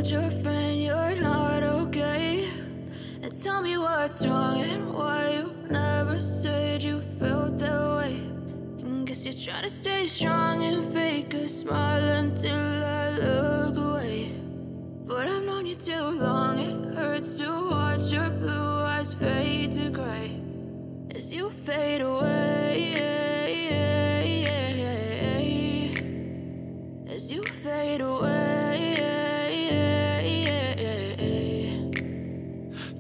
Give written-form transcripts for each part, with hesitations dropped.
told your friend you're not okay? And tell me what's wrong and why you never said you felt that way. And guess you're trying to stay strong and fake a smile until I look away. But I've known you too long, it hurts to watch your blue eyes fade to gray as you fade away, as you fade away.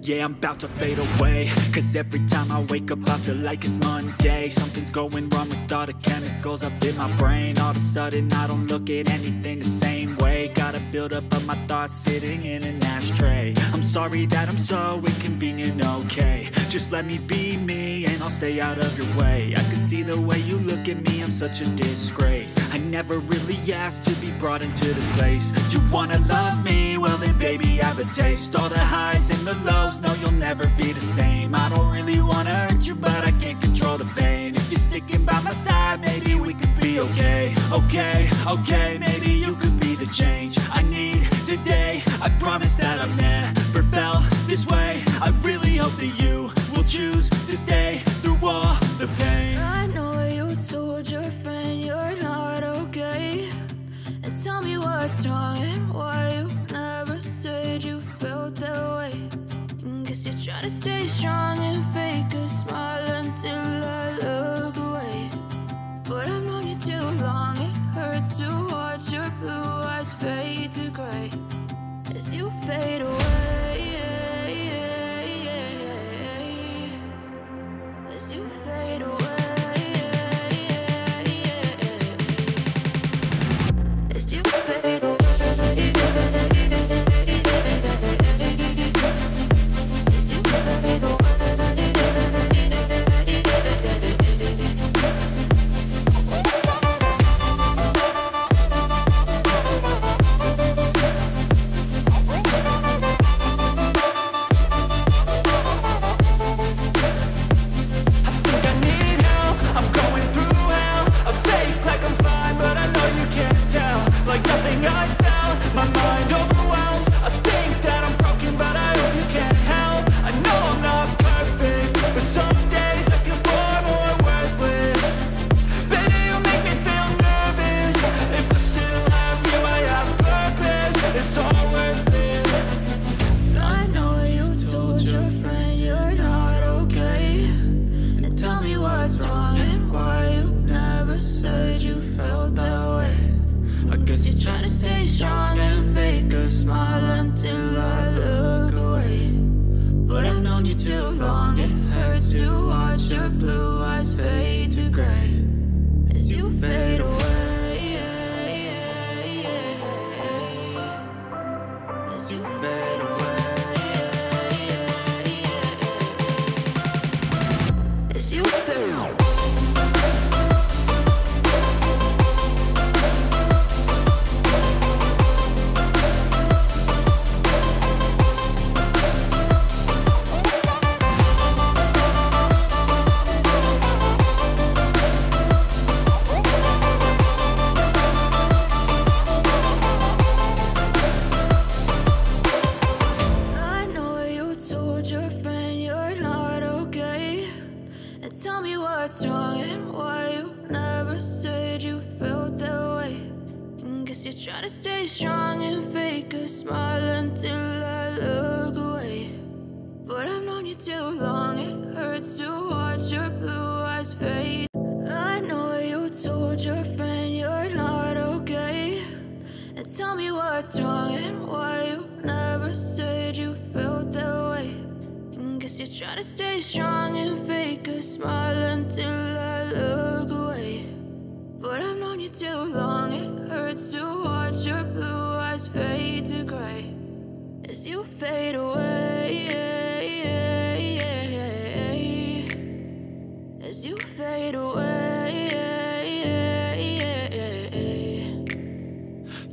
Yeah, I'm about to fade away, cause every time I wake up I feel like it's Monday. Something's going wrong with all the chemicals up in my brain. All of a sudden I don't look at anything the same way. Got a buildup of my thoughts sitting in an ashtray. I'm sorry that I'm so inconvenient, okay? Just let me be me and I'll stay out of your way. I can see the way you look at me, I'm such a disgrace. I never really asked to be brought into this place. You wanna love me? Well then baby I have a taste. All the highs and the lows, no you'll never be the same. I don't really wanna hurt you but I can't control the pain. If you're sticking by my side maybe we could be okay. Okay, maybe you could be the change I need today. I promise that I've never felt this way. I really hope that you will choose to stay through all the pain. I know you told your friend you're not okay. And tell me what's wrong and why you never said you felt that way. And guess you're trying to stay strong and fake a smile until I look away. But I've known you too long, it hurts to watch your blue eyes fade to gray as you fade away, as you fade away, as you fade away.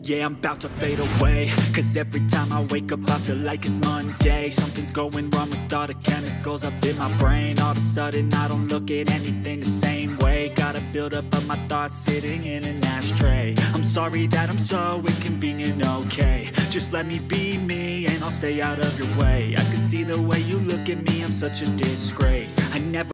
Yeah, I'm about to fade away, cause every time I wake up I feel like it's Monday. Something's going wrong with all the chemicals up in my brain. All of a sudden I don't look at anything the same way. Got a buildup of my thoughts sitting in an ashtray. I'm sorry that I'm so inconvenient, okay. Just let me be me and I'll stay out of your way. I can see the way you look at me, I'm such a disgrace. I never